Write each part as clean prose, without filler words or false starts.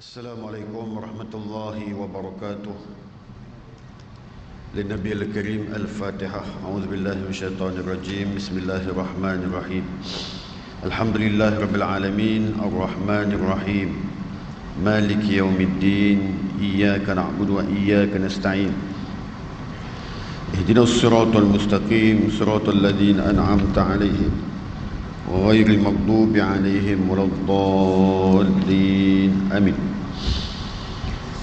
Assalamualaikum warahmatullahi wabarakatuh. Linabi al-Karim al-Fatihah. A'udzubillahi minasyaitonirrajim. Bismillahirrahmanirrahim. Alhamdulillahi rabbil alamin, arrahmanir rahim. Maliki yaumiddin. Iyyaka na'budu wa iyyaka nasta'in. Ihdinas siratal mustaqim, siratal ladzina an'amta 'alaihim ghairil maghdubi 'alaihim waladdallin. Amin.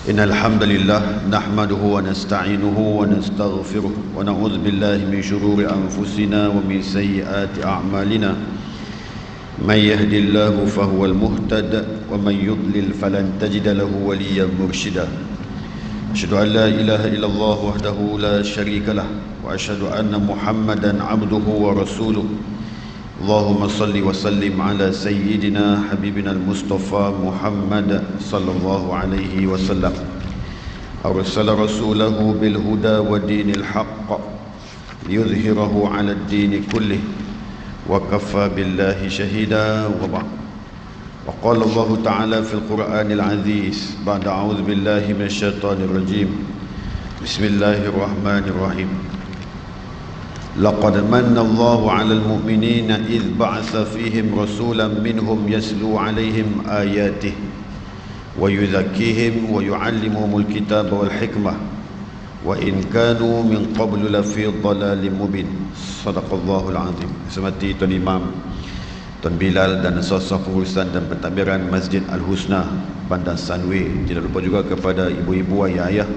Innal hamdalillah nahmaduhu wa nasta'inuhu wa nastaghfiruh wa na'udzu billahi min shururi anfusina wa min sayyiati a'malina. May yahdihillahu fahuwal muhtad wa may yudlil falan tajida lahu waliyyan mursyida. Asyhadu an la ilaha illallah wahdahu la syarika lah wa asyhadu anna Muhammadan 'abduhu wa rasuluh. Allahumma salli wa sallim ala sayyidina habibina al-Mustafa Muhammad sallallahu alaihi wasallam. Arsala rasulahu bil huda wa dinil haqq liyudhhirahu ala ad-din kullih wa kafa billahi shahida wa ba'd. Wa qala Allah ta'ala fil Qur'anil 'aziz ba'da a'udzu billahi minasy syaithanir rajim. Bismillahirrahmanirrahim. لقد من الله على المؤمنين إذ بعث فيهم رسولا منهم يتلو عليهم آياته ويزكيهم ويعلمهم الكتاب والحكمة وإن كانوا من قبل لفي ضلال مبين. صدق الله العظيم. Semati Tuan Imam, Tuan Bilal dan sosok pengurusan dan pentadbiran Masjid Al-Husna Bandar Sunway. Tidak lupa juga kepada ibu-ibu, ayah-ayah,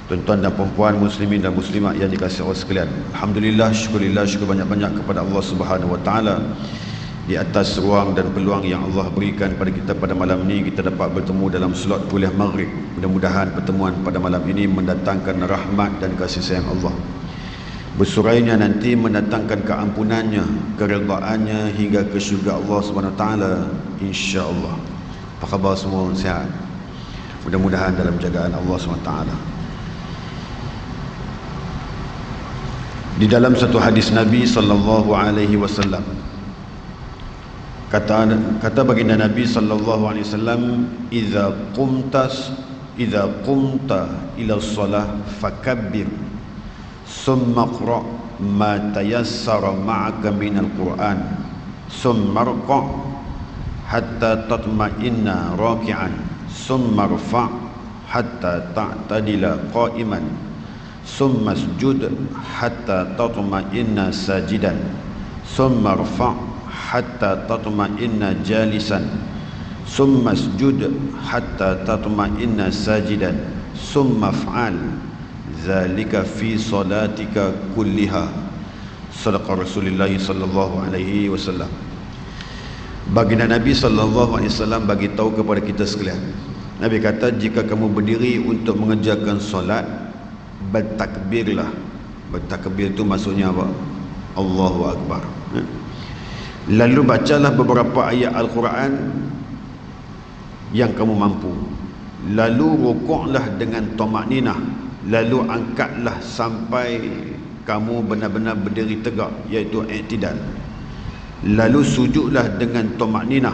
tuan-tuan dan perempuan muslimin dan muslimat yang dikasihi Allah sekalian. Alhamdulillah, syukur banyak-banyak kepada Allah Subhanahu wa taala di atas ruang dan peluang yang Allah berikan pada kita pada malam ini. Kita dapat bertemu dalam solat kuliah maghrib. Mudah-mudahan pertemuan pada malam ini mendatangkan rahmat dan kasih sayang Allah, bersurainya nanti mendatangkan keampunannya, keredaannya hingga ke syurga Allah Subhanahu wa taala, insya-Allah. Apa khabar semua? Sihat? Mudah-mudahan dalam jagaan Allah Subhanahu wa taala. Di dalam satu hadis Nabi sallallahu alaihi wasallam, kata baginda Nabi sallallahu alaihi wasallam, idza qumta ila shalah fakabbir summa qra ma tayassara ma'aka minal Qur'an summa rqa hatta tatma'inna raki'an summa rfa hatta ta'tadila qa'iman summa sujud hatta tatma'inna sajidan summa rfa' hatta tatma'inna jalisan summa sujud hatta tatma'inna sajidan summa fa'al zalika fi salatika kulliha. Sadaqa Rasulullah sallallahu alaihi wasallam. Baginda Nabi sallallahu alaihi wasallam bagi tahu kepada kita sekalian. Nabi kata, jika kamu berdiri untuk mengerjakan solat, bertakbirlah. Bertakbir itu maksudnya apa? Allahu Akbar. Lalu bacalah beberapa ayat Al-Quran yang kamu mampu. Lalu rukuklah dengan tamakninah. Lalu angkatlah sampai kamu benar-benar berdiri tegak, iaitu i'tidal. Lalu sujudlah dengan tamakninah.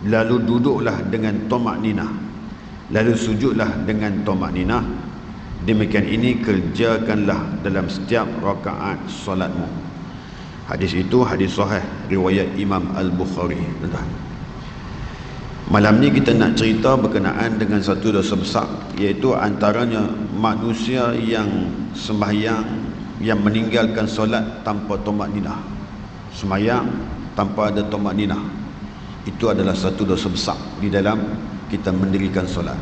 Lalu duduklah dengan tamakninah. Lalu sujudlah dengan tamakninah. Demikian ini kerjakanlah dalam setiap rakaat solatmu. Hadis itu hadis sahih riwayat Imam Al-Bukhari. Malam ni kita nak cerita berkenaan dengan satu dosa besar, iaitu antaranya manusia yang sembahyang, yang meninggalkan solat tanpa tamakninah. Sembahyang tanpa ada tamakninah, itu adalah satu dosa besar di dalam kita mendirikan solat.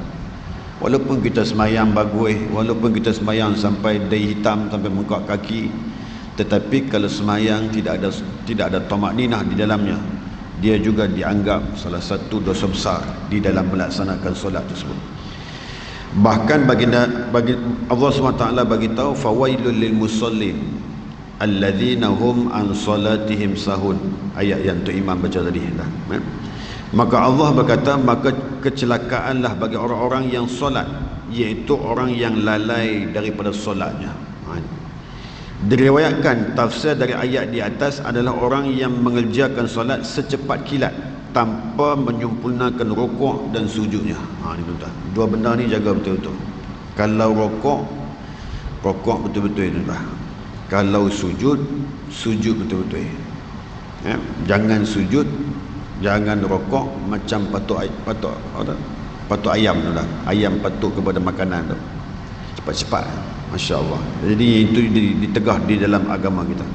Walaupun kita sembahyang bagus, walaupun kita sembahyang sampai dahi hitam, sampai mengkak kaki, tetapi kalau sembahyang tidak ada tamakninah di dalamnya, dia juga dianggap salah satu dosa besar di dalam melaksanakan solat tersebut. Bahkan bagi Allah SWT bagi tahu, fawailul lil musallin alladzina hum an salatihim sahun. Ayat yang tu Imam baca tadi. Maka Allah berkata, maka kecelakaanlah bagi orang-orang yang solat, iaitu orang yang lalai daripada solatnya. Diriwayatkan tafsir dari ayat di atas adalah orang yang mengerjakan solat secepat kilat, tanpa menyempurnakan rukuk dan sujudnya. Ni tuan-tuan, dua benda ni jaga betul-betul. Kalau rukuk betul-betul tuan-tuan. Kalau sujud betul-betul. Jangan sujud, jangan rukuk macam patuk ayam tu lah. Ayam patuk kepada makanan tu, cepat-cepat. Masya Allah. Jadi itu ditegah di dalam agama kita.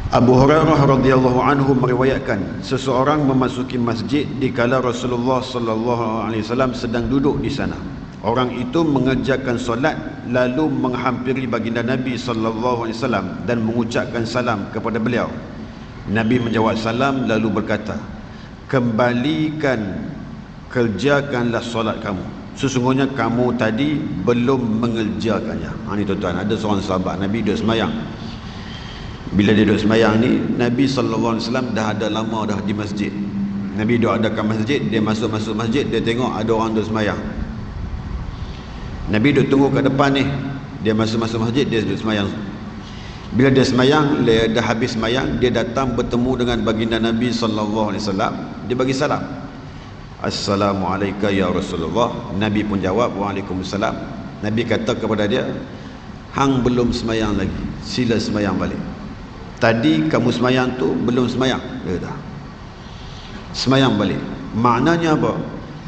Abu Hurairah radhiyallahu anhu meriwayatkan, seseorang memasuki masjid dikala Rasulullah sallallahu alaihi wasallam sedang duduk di sana. Orang itu mengerjakan solat lalu menghampiri baginda Nabi sallallahu alaihi wasallam dan mengucapkan salam kepada beliau. Nabi menjawab salam lalu berkata, kerjakanlah solat kamu. Sesungguhnya kamu tadi belum mengerjakannya. Ni tuan-tuan, ada seorang sahabat Nabi duduk semayang. Bila dia duduk semayang ni, Nabi SAW dah ada lama dah di masjid. Nabi duduk adakan masjid, dia masuk masjid, dia tengok ada orang duduk semayang. Nabi duduk tunggu kat depan ni, dia masuk masjid, dia duduk semayang. Bila dia semayang, dia dah habis semayang, dia datang bertemu dengan baginda Nabi SAW. Dia bagi salam, Assalamualaikum ya Rasulullah. Nabi pun jawab, Waalaikumsalam. Nabi kata kepada dia, hang belum semayang lagi, sila semayang balik. Tadi kamu semayang tu belum semayang. Dia kata, semayang balik. Maknanya apa?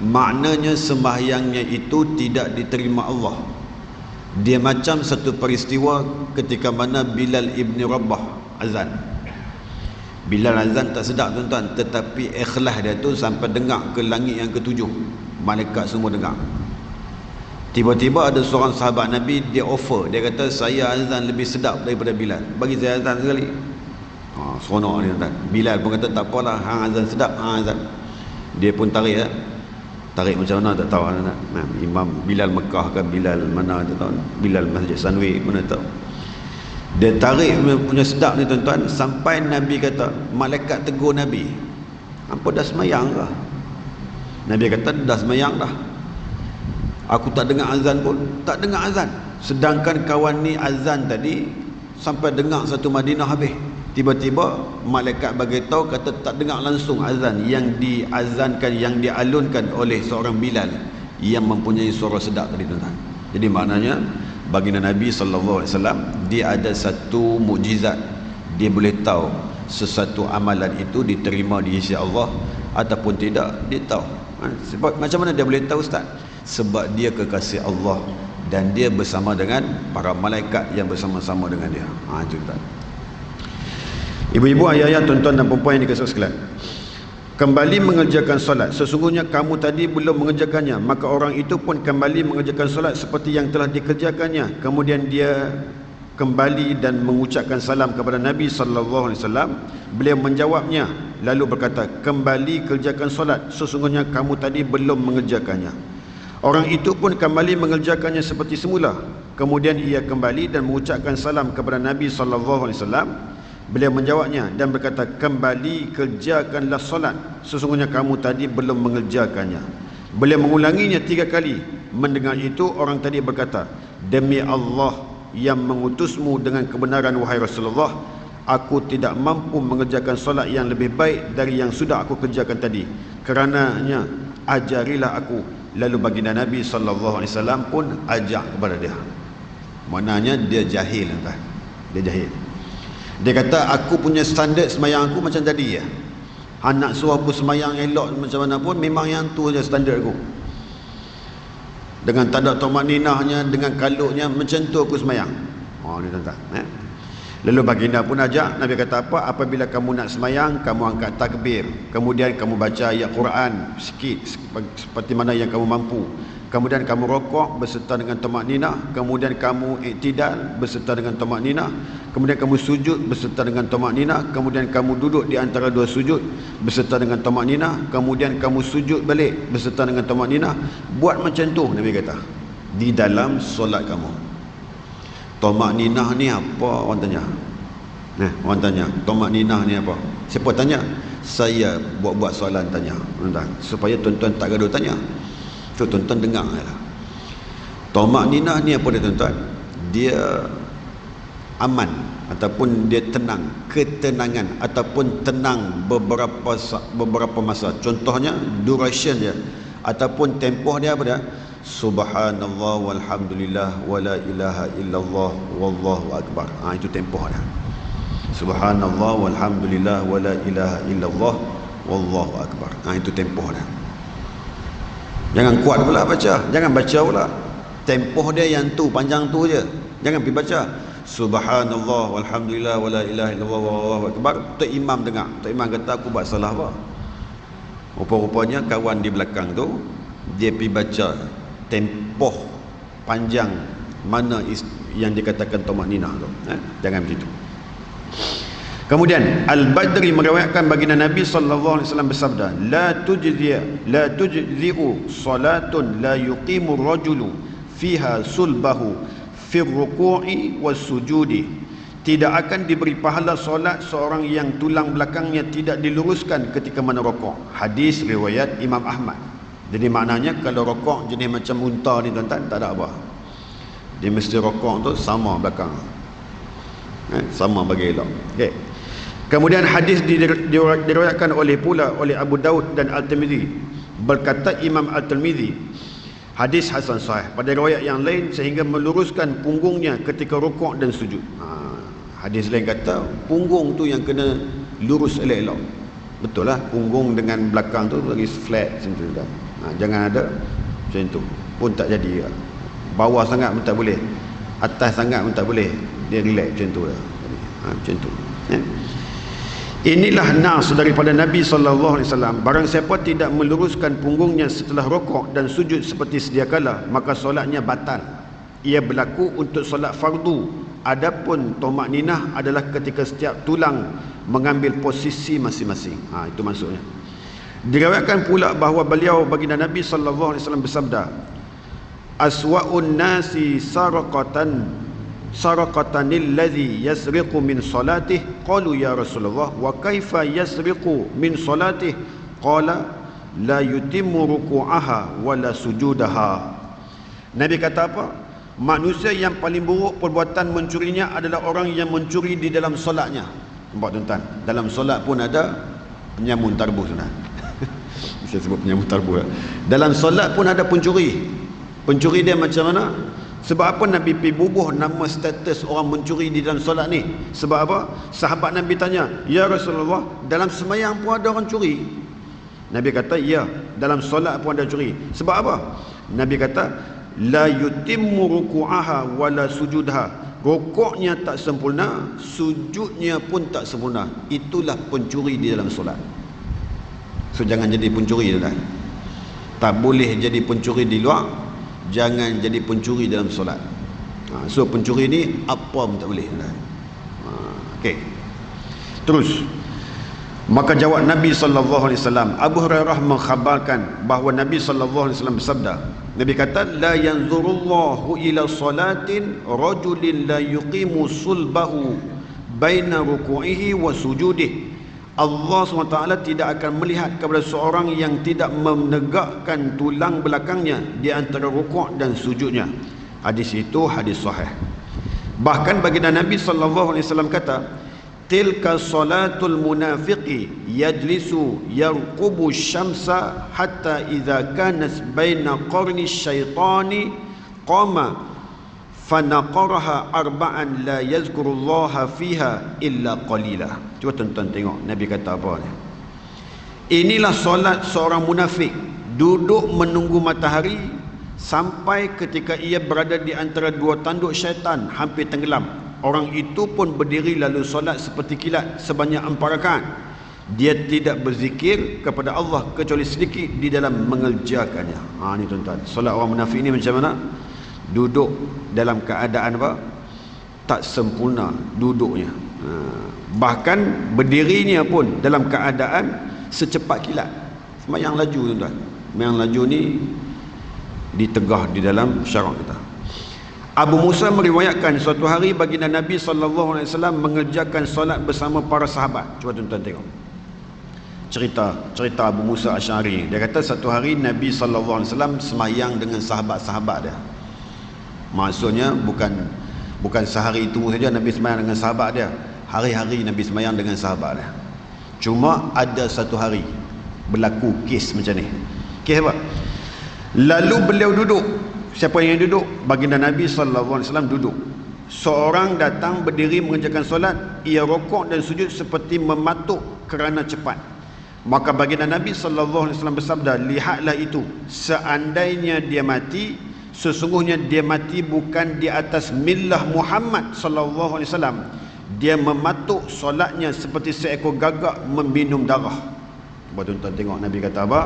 Maknanya sembahyangnya itu tidak diterima Allah. Dia macam satu peristiwa ketika mana Bilal ibn Rabah azan. Bilal azan tak sedap tuan-tuan, tetapi ikhlas dia tu sampai dengar ke langit yang ketujuh. Malaikat semua dengar. Tiba-tiba ada seorang sahabat Nabi, dia offer, dia kata, saya azan lebih sedap daripada Bilal, bagi saya azan sekali. Seronok ni tuan-tuan. Bilal pun kata, tak apalah, hang azan sedap, hang azan. Dia pun tarik tarik macam mana tak tahu. Imam Bilal Mekah ke Bilal mana tak tahu, Bilal Masjid Sanwi mana tahu. Dia tarik punya sedap ni tuan-tuan, sampai Nabi kata, malaikat tegur Nabi, apa dah semayang ke? Nabi kata, dah semayang dah. Aku tak dengar azan pun. Tak dengar azan. Sedangkan kawan ni azan tadi sampai dengar satu Madinah habis. Tiba-tiba malaikat bagi tahu, kata tak dengar langsung azan yang diazankan, yang dialunkan oleh seorang Bilal yang mempunyai suara sedap tadi tuan-tuan. Jadi maknanya baginda Nabi sallallahu alaihi wasallam, dia ada satu mukjizat. Dia boleh tahu sesuatu amalan itu diterima di sisi Allah ataupun tidak, dia tahu. Sebab macam mana dia boleh tahu ustaz? Sebab dia kekasih Allah dan dia bersama dengan para malaikat yang bersama-sama dengan dia. Tuan-tuan. Ibu-ibu, ayah-ayah, tuan-tuan dan puan-puan yang dikasihi sekalian, kembali mengerjakan solat. Sesungguhnya kamu tadi belum mengerjakannya, maka orang itu pun kembali mengerjakan solat seperti yang telah dikerjakannya. Kemudian dia kembali dan mengucapkan salam kepada Nabi sallallahu alaihi wasallam. Beliau menjawabnya lalu berkata, kembali kerjakan solat. Sesungguhnya kamu tadi belum mengerjakannya. Orang itu pun kembali mengerjakannya seperti semula. Kemudian ia kembali dan mengucapkan salam kepada Nabi sallallahu alaihi wasallam. Beliau menjawabnya dan berkata, kembali kerjakanlah solat. Sesungguhnya kamu tadi belum mengerjakannya. Beliau mengulanginya 3 kali. Mendengar itu, orang tadi berkata, demi Allah yang mengutusmu dengan kebenaran wahai Rasulullah, aku tidak mampu mengerjakan solat yang lebih baik dari yang sudah aku kerjakan tadi. Kerananya ajarilah aku. Lalu baginda Nabi SAW pun ajak kepada dia. Maknanya dia jahil entah. Dia jahil. Dia kata, aku punya standard semayang aku macam tadi ya. Nak suruh aku semayang elok macam mana pun, memang yang tu je standard aku. Dengan tanda tumakninahnya, dengan kalutnya, macam tu aku semayang. Ni tuan-tuan. Lalu baginda pun ajak. Nabi kata apa? Apabila kamu nak semayang, kamu angkat takbir. Kemudian kamu baca ayat Quran sikit, seperti mana yang kamu mampu. Kemudian kamu rokok beserta dengan tumakninah. Kemudian kamu iktidal beserta dengan tumakninah. Kemudian kamu sujud beserta dengan tumakninah. Kemudian kamu duduk di antara 2 sujud beserta dengan tumakninah. Kemudian kamu sujud balik beserta dengan tumakninah. Buat macam tu Nabi kata di dalam solat kamu. Tumakninah ni apa? Orang tanya. Orang tanya, tumakninah ni apa? Siapa tanya? Saya buat-buat soalan tanya. Supaya tuan-tuan tak gaduh tanya. So, tuan-tuan dengar lah. Tumakninah ni apa dia tuan-tuan? Dia aman. ataupun dia tenang, ketenangan ataupun tenang beberapa masa. Contohnya duration dia ataupun tempoh dia apa dia? Subhanallah walhamdulillah wala ilaha illallah wallahu akbar. Itu tempoh dia. Subhanallah walhamdulillah wala ilaha illallah wallahu akbar. Itu tempoh dia. Jangan kuat pula baca, jangan baca pula. Tempoh dia yang tu, panjang tu je. Jangan pergi baca Subhanallah walhamdulillah wala ilaha illallah wallahu akbar. Tok imam dengar, tok imam kata aku buat salah apa? Rupa-rupanya kawan di belakang tu dia pergi baca tempoh panjang mana yang dikatakan tamakninah tu. Jangan begitu. Kemudian Al-Badri meriwayatkan baginda Nabi sallallahu alaihi wasallam bersabda, la tujzi'u salatun la yuqimu ar-rajulu fiha sulbahu fi ruku'i was sujudi. Tidak akan diberi pahala solat seorang yang tulang belakangnya tidak diluruskan ketika mana rokok. Hadis riwayat Imam Ahmad. Jadi maknanya kalau rokok jenis macam unta ni tuan-tuan, tak ada apa. Dia mesti rokok tu sama belakang. Sama bagi elok. Okey. Kemudian hadis diriwayatkan oleh Abu Daud dan Al-Tirmizi. Berkata Imam Al-Tirmizi, hadis hasan sahih pada riwayat yang lain sehingga meluruskan punggungnya ketika rukuk dan sujud. Hadis lain kata punggung tu yang kena lurus elok-elok. Betul lah, punggung dengan belakang tu lagi flat macam tu dah. Jangan ada macam tu pun tak jadi. Bawah sangat pun tak boleh, atas sangat pun tak boleh. Dia relax macam tu dah. Macam tu. Inilah nas daripada Nabi sallallahu alaihi wasallam. Barang siapa tidak meluruskan punggungnya setelah rukuk dan sujud seperti sedia kala, maka solatnya batal. Ia berlaku untuk solat fardu. Adapun tamakninah adalah ketika setiap tulang mengambil posisi masing-masing. Itu maksudnya. Diriwayatkan pula bahawa beliau baginda Nabi sallallahu alaihi wasallam bersabda, aswa'un nasi saraqatanil ladzi yasriqu min salatih. Qalu ya Rasulullah wa kaifa yasriqu min salatih? Qala la yutimmu ruku'aha wa la sujudaha. Nabi kata apa? Manusia yang paling buruk perbuatan mencurinya adalah orang yang mencuri di dalam solatnya. Nampak tuan-tuan, dalam solat pun ada penyamun tarbu tuan. Saya sebut penyamun tarbu. Dalam solat pun ada pencuri. Pencuri dia macam mana? Sebab apa Nabi pergi bubuh nama status orang mencuri di dalam solat ni? Sebab apa? Sahabat Nabi tanya, ya Rasulullah, dalam sembahyang pun ada orang curi? Nabi kata, ya, dalam solat pun ada curi. Sebab apa? Nabi kata, la yutimmu ruku'aha wa la sujudha. Rukuknya tak sempurna, sujudnya pun tak sempurna. Itulah pencuri di dalam solat. So jangan jadi pencuri dah. Tak boleh jadi pencuri di luar, jangan jadi pencuri dalam solat. So pencuri ni apa pun tak boleh. Okey. Terus. Maka jawab Nabi sallallahu alaihi wasallam, Abu Hurairah mengkhabarkan bahawa Nabi sallallahu alaihi wasallam bersabda. Nabi kata, la yanzurullahu ila salatin rajulin la yuqimu sulbahu baina ruku'ihi wa sujudih. Allah SWT tidak akan melihat kepada seorang yang tidak menegakkan tulang belakangnya di antara rukuk dan sujudnya. Hadis itu hadis sahih. Bahkan baginda Nabi sallallahu alaihi wasallam kata, tilka salatul munafiqi yajlisu yarqubu syamsa hatta idza kanat baina qarni syaitani qama fanaqaraha arba'an la yazkurullaha fiha illa qalila. Cuba tuan-tuan tengok Nabi kata apa ni. Inilah solat seorang munafik, duduk menunggu matahari sampai ketika ia berada di antara dua tanduk syaitan hampir tenggelam. Orang itu pun berdiri lalu solat seperti kilat sebanyak 4 rakaat. Dia tidak berzikir kepada Allah kecuali sedikit di dalam mengerjakannya. Ni tuan-tuan, solat orang munafik ni macam mana? Duduk dalam keadaan apa? Tak sempurna duduknya. Bahkan berdirinya pun dalam keadaan secepat kilat. Sembahyang laju tuan-tuan. Sembahyang laju ni ditegah di dalam syarak kita. Abu Musa meriwayatkan suatu hari baginda Nabi sallallahu alaihi wasallam mengerjakan solat bersama para sahabat. Cuba tuan-tuan tengok. Cerita Abu Musa Asy'ari. Dia kata satu hari Nabi sallallahu alaihi wasallam sembahyang dengan sahabat-sahabat dia. Maksudnya bukan Bukan sehari itu saja Nabi semayang dengan sahabat dia, hari-hari Nabi semayang dengan sahabat dia. Cuma ada satu hari berlaku kes macam ni. Kes apa? Lalu beliau duduk. Siapa yang duduk? Baginda Nabi SAW duduk. Seorang datang berdiri mengerjakan solat, ia rokok dan sujud seperti mematuk kerana cepat. Maka baginda Nabi SAW bersabda, lihatlah itu, seandainya dia mati, sesungguhnya dia mati bukan di atas millah Muhammad SAW. Dia mematuk solatnya seperti seekor gagak meminum darah. Cuba tuan-tuan tengok Nabi kata apa?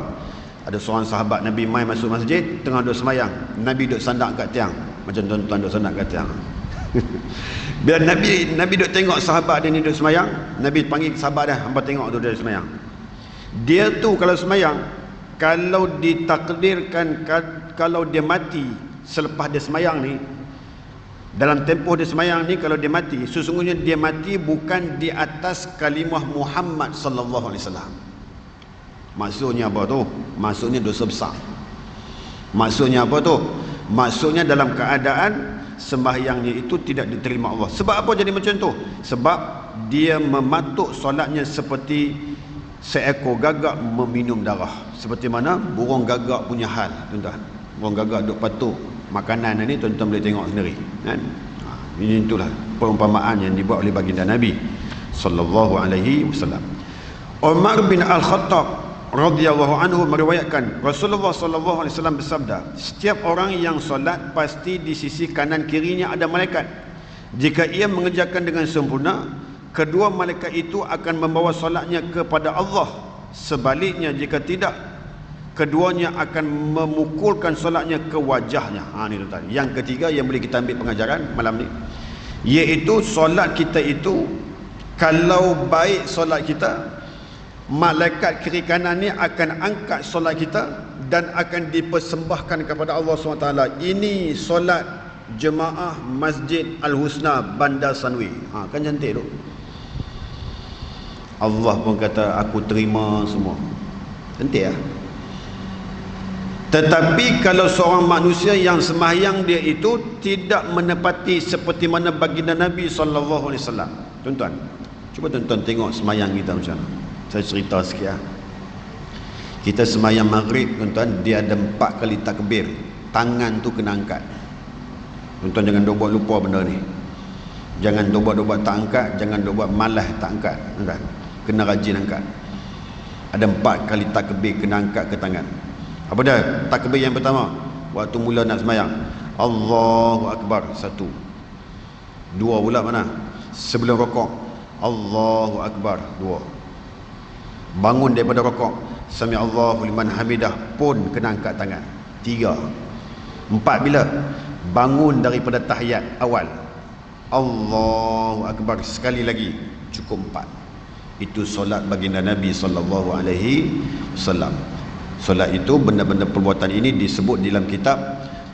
Ada seorang sahabat Nabi mai masuk masjid, tengah duduk semayang, Nabi duduk sandak kat tiang. Macam tuan-tuan duduk sandak kat tiang. Bila Nabi duduk tengok sahabat dia ni duduk semayang, Nabi panggil sahabat dia, hangpa tengok tu dia semayang. Dia tu kalau semayang, kalau ditakdirkan, kalau dia mati selepas dia semayang ni, dalam tempoh dia semayang ni, kalau dia mati, sesungguhnya dia mati bukan di atas kalimah Muhammad sallallahu alaihi wasallam. Maksudnya apa tu? Maksudnya dosa besar. Maksudnya apa tu? Maksudnya dalam keadaan sembahyangnya itu tidak diterima Allah. Sebab apa jadi macam tu? Sebab dia mematuk solatnya seperti seekor gagak meminum darah. Seperti mana burung gagak punya hal, tuan-tuan. Burung gagak duk patuk makanan ni, tuan-tuan boleh tengok sendiri, kan? Ini itulah perumpamaan yang dibuat oleh baginda Nabi sallallahu alaihi wasallam. Umar bin Al-Khattab radhiyallahu anhu meriwayatkan Rasulullah sallallahu alaihi wasallam bersabda, setiap orang yang solat pasti di sisi kanan kirinya ada malaikat. Jika ia mengerjakan dengan sempurna, kedua malaikat itu akan membawa solatnya kepada Allah. Sebaliknya jika tidak, keduanya akan memukulkan solatnya ke wajahnya. Ni tuan. Yang ketiga yang boleh kita ambil pengajaran malam ni, iaitu solat kita itu, kalau baik solat kita, malaikat kiri kanan ni akan angkat solat kita dan akan dipersembahkan kepada Allah SWT. Ini solat jemaah Masjid Al-Husna Bandar Sanwi. Kan cantik tu. Allah pun kata aku terima semua. Cantik lah. Tetapi kalau seorang manusia yang sembahyang dia itu tidak menepati seperti mana baginda Nabi SAW. Tuan-tuan, cuba tuan-tuan tengok sembahyang kita macam mana. Saya cerita sikit. Kita sembahyang maghrib, tuan-tuan, dia ada 4 kali takbir. Tangan tu kena angkat. Tuan-tuan jangan buat lupa benda ni. Jangan buat tak angkat, jangan buat malas tak angkat, tuan-tuan. Kena rajin angkat. Ada 4 kali takbir kena angkat ke tangan. Apa dia? Takbir yang pertama, waktu mula nak sembahyang, Allahu Akbar, 1. 2 pula mana? Sebelum rokok, Allahu Akbar, 2. Bangun daripada rokok, Sami Allahu liman hamidah, pun kena angkat tangan, 3. 4 bila? Bangun daripada tahiyat awal, Allahu Akbar, sekali lagi, cukup 4. Itu solat baginda Nabi sallallahu alaihi wasallam. Solat itu, benda-benda perbuatan ini disebut dalam kitab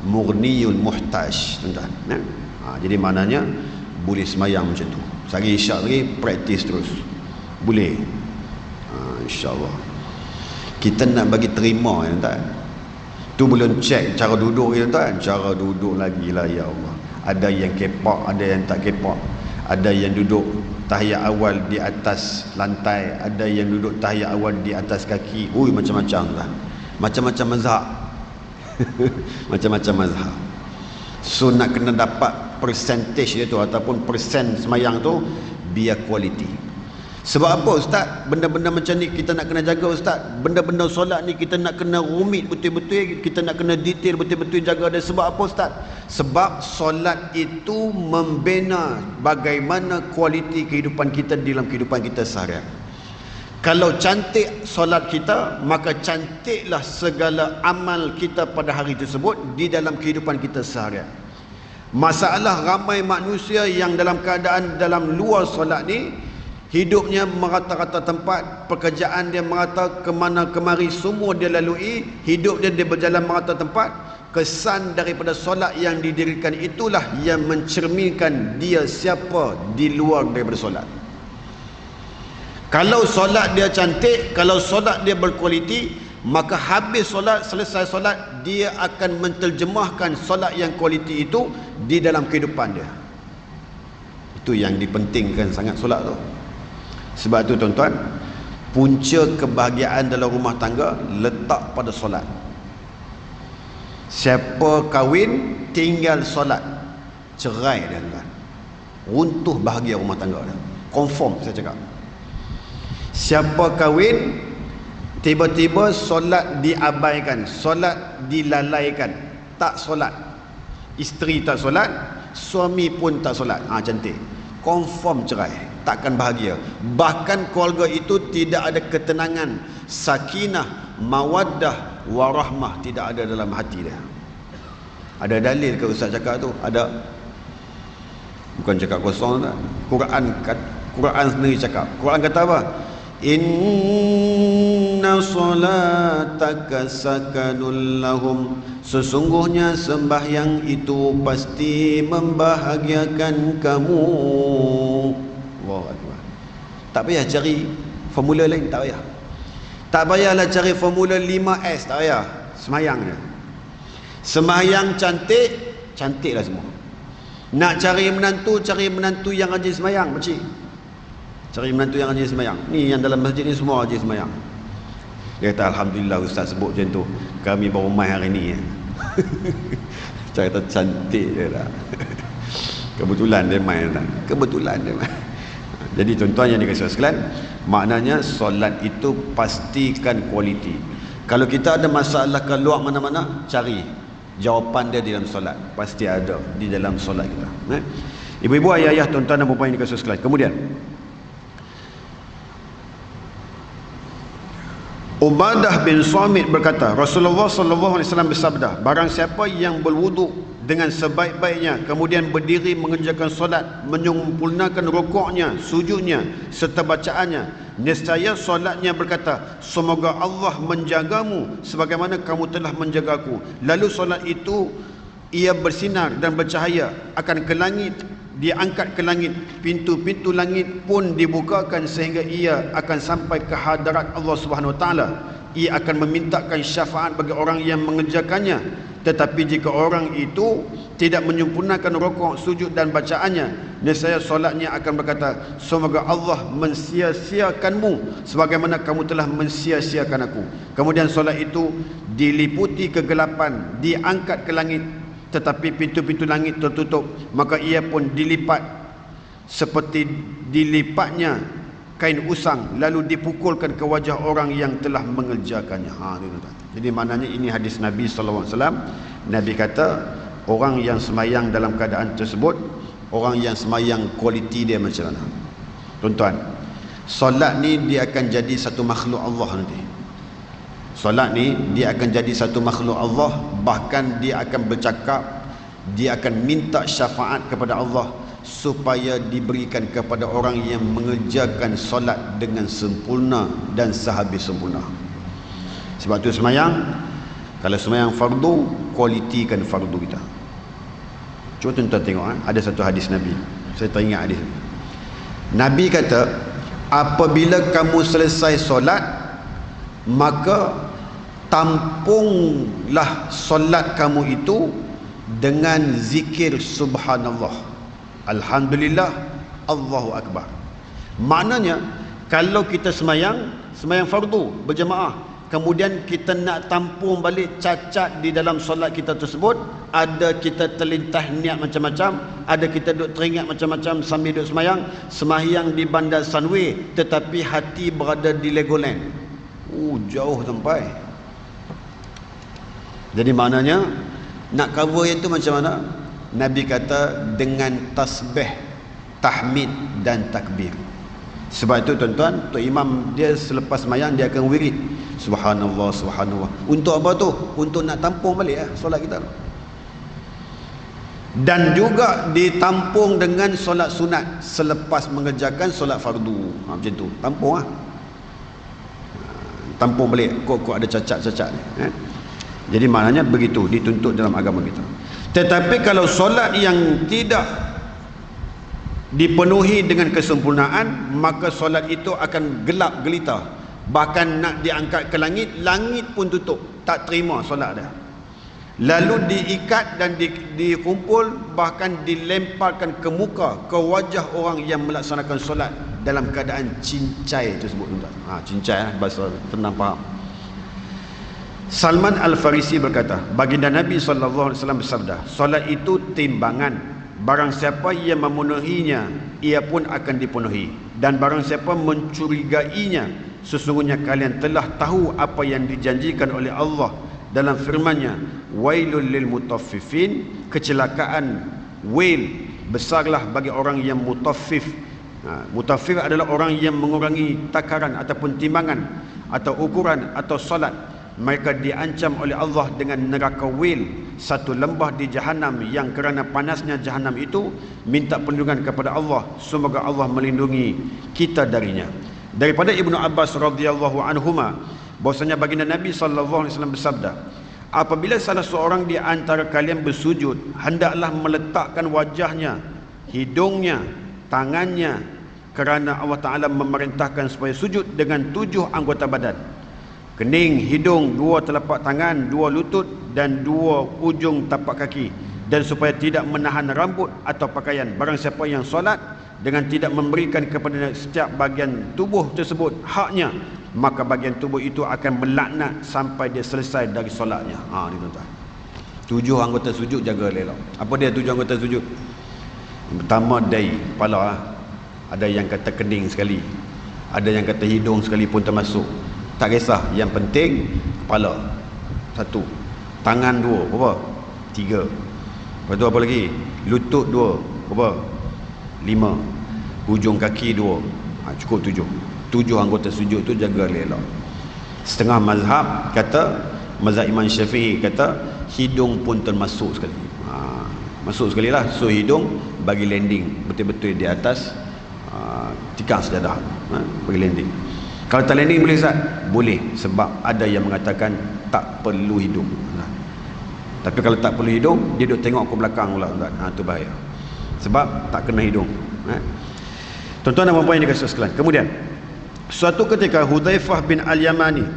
Mughniyul Muhtaj, tuan-tuan. Jadi maknanya boleh semayang macam tu. Sehari isyak lagi praktis terus. Boleh. InsyaAllah. Kita nak bagi terima, ya, tuan. Tu belum cek cara duduk, ya, tuan. Cara duduk lagi lah, ya Allah. Ada yang kepak, ada yang tak kepak. Ada yang duduk tahiyat awal di atas lantai, ada yang duduk tahiyat awal di atas kaki. Macam-macam lah. Macam-macam mazhab. Macam-macam mazhab. So nak kena dapat percentage dia tu, ataupun persen semayang tu, biar kualiti. Sebab apa Ustaz? Benda-benda macam ni kita nak kena jaga, Ustaz. Benda-benda solat ni kita nak kena rumit betul-betul, kita nak kena detail betul-betul jaga dia. Sebab apa Ustaz? Sebab solat itu membina bagaimana kualiti kehidupan kita dalam kehidupan kita seharian. Kalau cantik solat kita, maka cantiklah segala amal kita pada hari tersebut di dalam kehidupan kita seharian. Masalah ramai manusia yang dalam keadaan dalam luar solat ni, hidupnya merata-rata tempat, pekerjaan dia merata kemana kemari, semua dia lalui, hidup dia berjalan merata tempat. Kesan daripada solat yang didirikan itulah yang mencerminkan dia siapa di luar daripada solat. Kalau solat dia cantik, kalau solat dia berkualiti, maka habis solat, selesai solat, dia akan menterjemahkan solat yang kualiti itu di dalam kehidupan dia. Itu yang dipentingkan sangat solat tu. Sebab tu tuan-tuan, punca kebahagiaan dalam rumah tangga letak pada solat. Siapa kahwin tinggal solat, cerai dia tuan. Runtuh bahagia rumah tangga dia. Confirm saya cakap. Siapa kahwin tiba-tiba solat diabaikan, solat dilalaikan, tak solat, isteri tak solat, suami pun tak solat, cantik, confirm cerai, takkan bahagia. Bahkan keluarga itu tidak ada ketenangan, sakinah, mawaddah, warahmah tidak ada dalam hati dia. Ada dalil ke ustaz cakap tu? Ada. Bukan cakap kosong tak? Quran sendiri cakap. Quran kata apa? Inna solataka sakanul lahum. Sesungguhnya sembahyang itu pasti membahagiakan kamu. Allahu Akbar. Tak payah cari formula lain, tak payah. Tak payahlah cari formula 5S, tak payah. Sembahyang je. Sembahyang cantik, cantiklah semua. Nak cari menantu yang rajin sembahyang, makcik. Cari menantu yang rajin sembahyang. Ni yang dalam masjid ni semua rajin sembahyang. Dia kata alhamdulillah ustaz sebut macam tu. Kami baru mai hari ni. Saya kata cantik dia lah. Kebetulan dia main lah. Kebetulan dia main. Jadi tuan-tuan yang dikasihi sekalian, maknanya solat itu pastikan kualiti. Kalau kita ada masalah keluar mana-mana, cari jawapan dia di dalam solat. Pasti ada di dalam solat kita. Ibu-ibu, ayah-ayah, tuan-tuan dan puan-puan yang dikasihi sekalian. Kemudian Ubadah bin Samit berkata, Rasulullah sallallahu alaihi wasallam bersabda, barang siapa yang berwuduk dengan sebaik-baiknya kemudian berdiri mengerjakan solat, menyempurnakan rukuknya, sujudnya serta bacaannya, nescaya solatnya berkata, semoga Allah menjagamu sebagaimana kamu telah menjagaku. Lalu solat itu ia bersinar dan bercahaya akan ke langit, diangkat ke langit, pintu-pintu langit pun dibukakan sehingga ia akan sampai ke hadarat Allah Subhanahu Wa Taala. Ia akan memintakan syafaat bagi orang yang mengerjakannya. Tetapi jika orang itu tidak menyempurnakan rukuk, sujud dan bacaannya, nescaya solatnya akan berkata, semoga Allah mensia-siakanmu sebagaimana kamu telah mensia-siakan aku. Kemudian solat itu diliputi kegelapan, diangkat ke langit, tetapi pintu-pintu langit tertutup, maka ia pun dilipat seperti dilipatnya kain usang, lalu dipukulkan ke wajah orang yang telah mengerjakannya. Jadi maknanya ini hadis Nabi SAW. Nabi kata orang yang semayang dalam keadaan tersebut, orang yang semayang kualiti dia macam mana. Tuan-tuan, solat ni dia akan jadi satu makhluk Allah nanti. Solat ni dia akan jadi satu makhluk Allah. Bahkan dia akan bercakap, dia akan minta syafaat kepada Allah supaya diberikan kepada orang yang mengerjakan solat dengan sempurna dan sehabis sempurna. Sebab tu semayang, kalau semayang fardu, kualitikan fardu kita. Cuba tuan-tuan tengok, ada satu hadis Nabi, saya teringat hadis Nabi kata, apabila kamu selesai solat, maka tampunglah solat kamu itu dengan zikir subhanallah, alhamdulillah, Allahu Akbar. Maknanya kalau kita semayang fardu berjemaah, kemudian kita nak tampung balik cacat di dalam solat kita tersebut, ada kita terlintas niat macam-macam, ada kita duduk teringat macam-macam sambil duduk semayang di Bandar Sunway, tetapi hati berada di Legoland. Jauh sampai. Jadi maknanya nak cover yang tu macam mana? Nabi kata dengan tasbih, tahmid dan takbir. Sebab itu tuan-tuan, Tok Imam dia selepas semayang dia akan wirid subhanallah, subhanallah. Untuk apa tu? Untuk nak tampung balik solat kita. Dan juga ditampung dengan solat sunat selepas mengerjakan solat fardu. Macam tu, tampung tampung balik kok ada cacat-cacat ni. Jadi maknanya begitu dituntut dalam agama kita. Tetapi kalau solat yang tidak dipenuhi dengan kesempurnaan, maka solat itu akan gelap gelita. Bahkan nak diangkat ke langit, langit pun tutup, tak terima solat dia. lalu diikat dan dikumpul, bahkan dilemparkan ke muka, ke wajah orang yang melaksanakan solat dalam keadaan cincai tersebut. Cincai bahasa tenang faham. Salman Al-Farisi berkata, baginda Nabi SAW bersabda, solat itu timbangan, barang siapa yang memenuhinya ia pun akan dipenuhi, dan barang siapa mencurigainya, sesungguhnya kalian telah tahu apa yang dijanjikan oleh Allah dalam firman-Nya, wailul lil mutaffifin, kecelakaan, wail, besarlah bagi orang yang mutaffif. Mutaffif adalah orang yang mengurangi takaran ataupun timbangan atau ukuran atau solat. Mereka diancam oleh Allah dengan neraka wail, satu lembah di Jahannam, yang kerana panasnya Jahannam itu minta perlindungan kepada Allah, semoga Allah melindungi kita darinya. Daripada Ibnu Abbas radhiyallahu anhuma, bahwasanya baginda Nabi sallallahu alaihi wasallam bersabda, apabila salah seorang di antara kalian bersujud, hendaklah meletakkan wajahnya, hidungnya, tangannya, kerana Allah Ta'ala memerintahkan supaya sujud dengan 7 anggota badan: kening, hidung, 2 telapak tangan, 2 lutut dan 2 ujung tapak kaki, dan supaya tidak menahan rambut atau pakaian. Barang siapa yang solat dengan tidak memberikan kepada setiap bahagian tubuh tersebut haknya, maka bahagian tubuh itu akan melaknat sampai dia selesai dari solatnya. Ni tuan-tuan, 7 anggota sujud jaga elok. Apa dia 7 anggota sujud? Pertama, dai, kepala. Ada yang kata kening sekali, ada yang kata hidung sekali pun termasuk. Tak kisah, yang penting kepala 1, tangan 2, berapa? 3. Lepas tu apa lagi? Lutut 2, berapa? 5. Hujung kaki 2. Cukup 7. 7 anggota sujud tu jaga elok. Setengah mazhab kata, mazhab Imam Syafi'i kata hidung pun termasuk sekali. Masuk sekali lah. So hidung bagi landing betul-betul di atas tikar sejadah, bagi landing. Kalau tak landing boleh Ustaz? Boleh, sebab ada yang mengatakan tak perlu hidung. Tapi kalau tak perlu hidung, dia duduk tengok ke belakang pula Ustaz. Tu bahaya, sebab tak kena hidung. Tuan-tuan dan puan-puan yang dikasihi sekalian, kemudian suatu ketika Hudzaifah bin Al-Yamani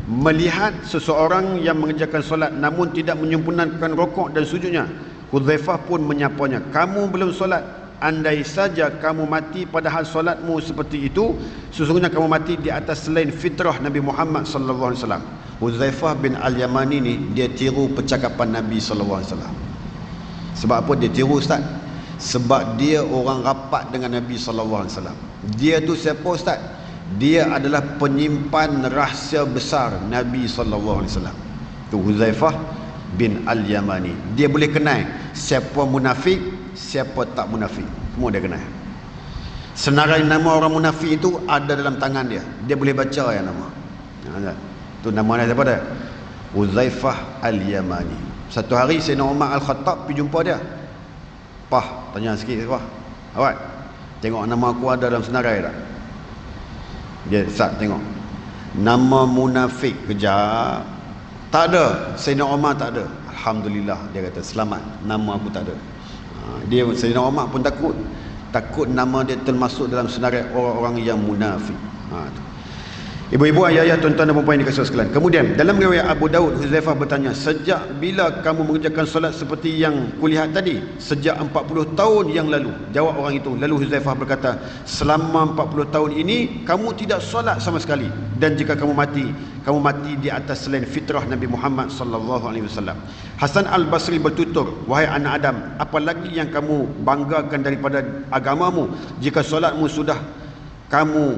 melihat seseorang yang mengerjakan solat namun tidak menyempurnakan rukuk dan sujudnya. Hudzaifah pun menyapanya, kamu belum solat? Andai saja kamu mati padahal solatmu seperti itu, sesungguhnya kamu mati di atas selain fitrah Nabi Muhammad sallallahu alaihi wasallam. Hudzaifah bin Al-Yamani ni dia tiru percakapan Nabi sallallahu alaihi wasallam. Sebab apa dia tiru Ustaz? Sebab dia orang rapat dengan Nabi sallallahu alaihi wasallam. Dia tu siapa Ustaz? Dia adalah penyimpan rahsia besar Nabi sallallahu alaihi wasallam. Tu Hudzaifah bin Al-Yamani. Dia boleh kenal siapa munafik, siapa tak munafik, semua dia kenal. Senarai nama orang munafik itu ada dalam tangan dia. Dia boleh baca yang nama. Tu nama dia siapa dia? Hudzaifah Al-Yamani. Satu hari Sayyidina Umar Al-Khattab pergi jumpa dia. Pah, tanya sikit Pah. Awak tengok nama aku ada dalam senarai tak? Dia sat tengok. Nama munafik kejap. Tak ada. Sayyidina Umar tak ada. Alhamdulillah, dia kata selamat, nama aku tak ada. Dia Sayyidina Umar pun takut nama dia termasuk dalam senarai orang-orang yang munafik. Ibu-ibu, ayah-ayah, tuan-tuan dan puan-puan yang dikasihi sekalian. Kemudian dalam riwayat Abu Daud, Hudzaifah bertanya, sejak bila kamu mengerjakan solat seperti yang kulihat tadi? Sejak 40 tahun yang lalu, jawab orang itu. Lalu Hudzaifah berkata, selama 40 tahun ini kamu tidak solat sama sekali, dan jika kamu mati di atas selain fitrah Nabi Muhammad sallallahu alaihi wasallam. Hasan Al-Basri bertutur, wahai anak Adam, apa lagi yang kamu banggakan daripada agamamu jika solatmu sudah kamu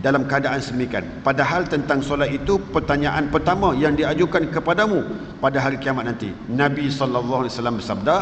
dalam keadaan semikian? Padahal tentang solat itu pertanyaan pertama yang diajukan kepadamu pada hari kiamat nanti. Nabi sallallahu alaihi wasallam bersabda,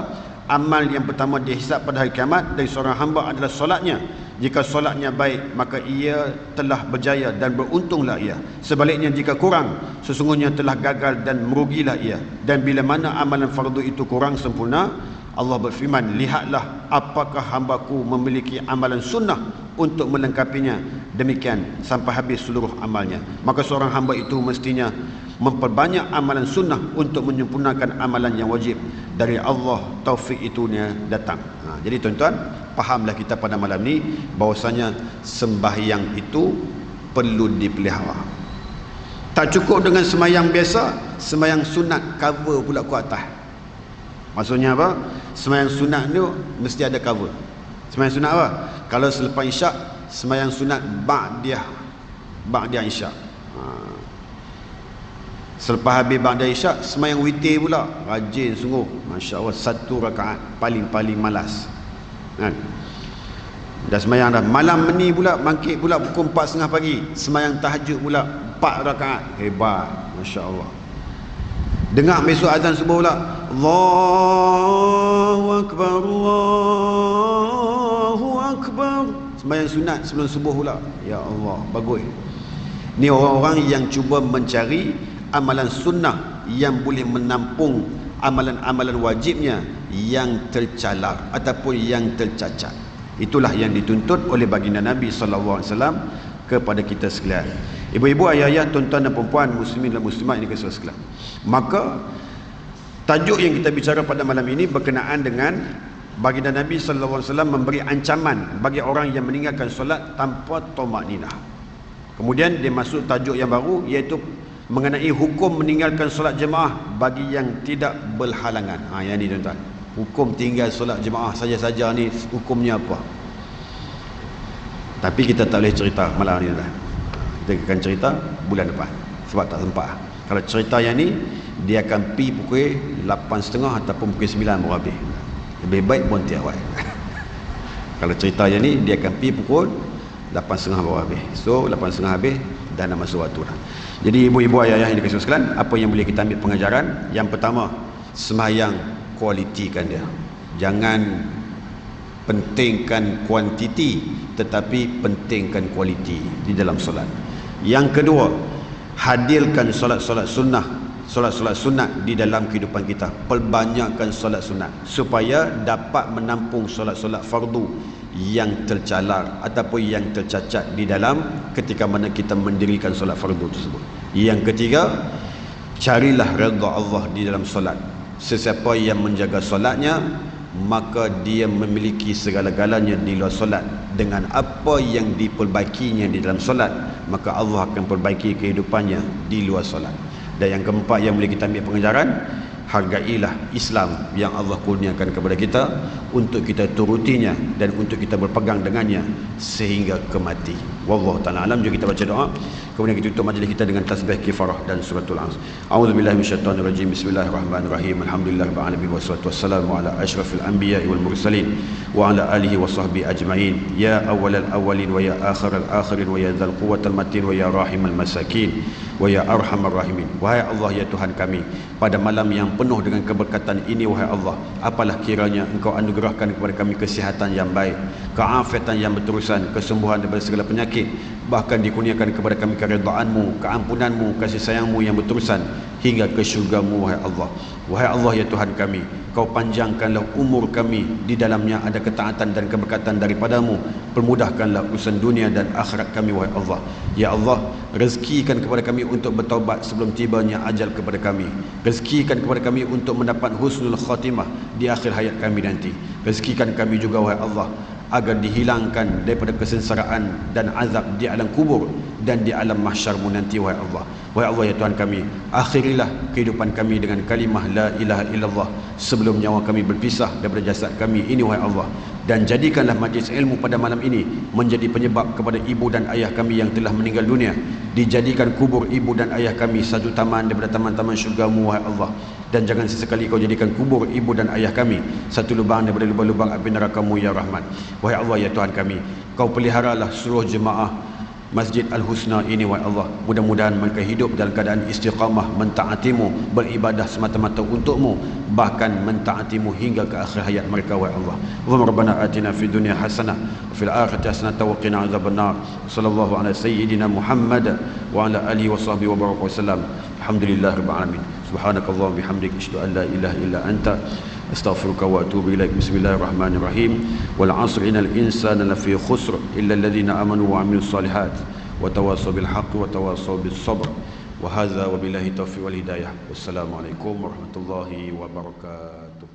amal yang pertama dihisab pada hari kiamat dari seorang hamba adalah solatnya. Jika solatnya baik, maka ia telah berjaya dan beruntunglah ia. Sebaliknya jika kurang, sesungguhnya telah gagal dan merugilah ia. Dan bila mana amalan fardu itu kurang sempurna, Allah berfirman, lihatlah apakah hambaku memiliki amalan sunnah untuk melengkapinya, demikian sampai habis seluruh amalnya. Maka seorang hamba itu mestinya memperbanyak amalan sunnah untuk menyempurnakan amalan yang wajib. Dari Allah taufik itunya datang. Jadi tuan-tuan, fahamlah kita pada malam ni bahwasanya sembahyang itu perlu dipelihara. Tak cukup dengan sembahyang biasa, sembahyang sunat cover pula ke atas. Maksudnya apa? Sembahyang sunat tu mesti ada cover. Sembahyang sunat apa? Kalau selepas isyak, sembahyang sunat ba'da isyak. Selepas habis ba'da isyak, sembahyang witir pula. Rajin sungguh, masya-Allah, 1 rakaat paling malas. Kan? Dah sembahyang dah. Malam ni pula bangkit pula pukul 4.30 pagi. Sembahyang tahajud pula 4 rakaat. Hebat, masya-Allah. Dengar besok azan subuh pula. Allahu akbar, Allahu akbar. Sembahyang sunat sebelum subuh pula. Ya Allah, bagus. Ni orang-orang yang cuba mencari amalan sunnah yang boleh menampung amalan-amalan wajibnya yang tercalar ataupun yang tercacat. Itulah yang dituntut oleh baginda Nabi SAW kepada kita sekalian. Ibu-ibu, ayah-ayah, tuan-tuan dan puan-puan, muslimin dan muslimat ini kesal sekalian. Maka tajuk yang kita bicara pada malam ini berkenaan dengan baginda Nabi SAW memberi ancaman bagi orang yang meninggalkan solat tanpa tumakninah. Kemudian dia masuk tajuk yang baru, iaitu mengenai hukum meninggalkan solat jemaah bagi yang tidak berhalangan. Yang ni tuan-tuan, hukum tinggal solat jemaah saja-saja ni hukumnya apa? Tapi kita tak boleh cerita malam ni tuan-tuan. Kita akan cerita bulan depan sebab tak sempat. Kalau cerita yang ni dia akan pi pukul 8.30 ataupun pukul 9 baru habis. Lebih baik pun tiap awal. Kalau cerita yang ni dia akan pi pukul 8.30 baru habis. So 8.30 habis dah nak masuk waktu dah. Jadi ibu-ibu, ayah-ayah yang dikasihi sekalian, apa yang boleh kita ambil pengajaran? Yang pertama, sembahyang kualitikan dia. Jangan pentingkan kuantiti, tetapi pentingkan kualiti di dalam solat. Yang kedua, hadirkan solat-solat sunnah, solat-solat sunat di dalam kehidupan kita. Perbanyakkan solat sunat supaya dapat menampung solat-solat fardu yang tercalar ataupun yang tercacat di dalam ketika mana kita mendirikan solat fardu tersebut. Yang ketiga, carilah redha Allah di dalam solat. Sesiapa yang menjaga solatnya, maka dia memiliki segala-galanya di luar solat. Dengan apa yang diperbaikinya di dalam solat, maka Allah akan perbaiki kehidupannya di luar solat. Dan yang keempat yang boleh kita ambil pengajaran, hargailah Islam yang Allah kurniakan kepada kita untuk kita turutinya dan untuk kita berpegang dengannya sehingga kemati. Wallahu ta'ala alam. Jom kita baca doa, kemudian kita tutup majlis kita dengan tasbih kifarah dan suratul Asr. A'udzubillahi minasyaitonirrajim. Bismillahirrahmanirrahim. Alhamdulillahirabbil alamin wassalatu wassalamu ala asyrafil anbiya'i wal mursalin wa ala alihi wa sahbihi ajma'in. Ya awwalal awwalin wa ya akhiral akhirin wa ya dzal quwwatil matin wa ya rahimal masakin wa ya arhamar rahimin. Wahai Allah, ya Tuhan kami, pada malam yang penuh dengan keberkatan ini, wahai Allah, apalah kiranya Engkau anugerahkan kepada kami kesihatan yang baik, keafiatan yang berterusan, kesembuhan daripada segala penyakit, bahkan dikurniakan kepada kami keridaan-Mu, keampunan-Mu, kasih sayang-Mu yang berterusan hingga ke syurga-Mu, wahai Allah. Wahai Allah, ya Tuhan kami, Kau panjangkanlah umur kami, di dalamnya ada ketaatan dan keberkatan daripada-Mu. Permudahkanlah urusan dunia dan akhirat kami, wahai Allah. Ya Allah, rezekikan kepada kami untuk bertaubat sebelum tibanya ajal kepada kami. Rezekikan kepada kami untuk mendapat husnul khatimah di akhir hayat kami nanti. Rezekikan kami juga, wahai Allah, agar dihilangkan daripada kesengsaraan dan azab di alam kubur dan di alam mahsyar-Mu nanti, wahai Allah. Wahai Allah, ya Tuhan kami, akhirilah kehidupan kami dengan kalimah la ilaha illallah sebelum nyawa kami berpisah daripada jasad kami ini, wahai Allah. Dan jadikanlah majlis ilmu pada malam ini menjadi penyebab kepada ibu dan ayah kami yang telah meninggal dunia. Dijadikan kubur ibu dan ayah kami satu taman daripada taman-taman syurga-Mu, wahai Allah. Dan jangan sesekali Kau jadikan kubur ibu dan ayah kami satu lubang daripada lubang-lubang api neraka-Mu, ya Rahman. Wahai Allah, ya Tuhan kami, Kau peliharalah seluruh jemaah Masjid Al-Husna ini, wahai Allah. Mudah-mudahan mereka hidup dalam keadaan istiqamah, mentaati-Mu, beribadah semata-mata untuk-Mu, bahkan mentaati-Mu hingga ke akhir hayat mereka, wahai Allah. Allahumma rabbana atina fid dunya hasanah wa fil akhirati hasanah wa qina azabannar. Sallallahu ala sayyidina Muhammad wa ala alihi wa sahbihi wa baraka wasallam. Alhamdulillahirabbil alamin. Subhanakallahumma bihamdika asyhadu an la ilaha illa anta astaghfiruka wa atubu ilaik. Bismillahirrahmanirrahim. Wal 'asri innal insana lafi khusr illa alladhina amanu wa 'amilus solihat wa tawassaw bil haqqi wa tawassaw bis sabr. Wa hadza wa billahi taufiq wal hidayah. Wassalamualaikum warahmatullahi wabarakatuh.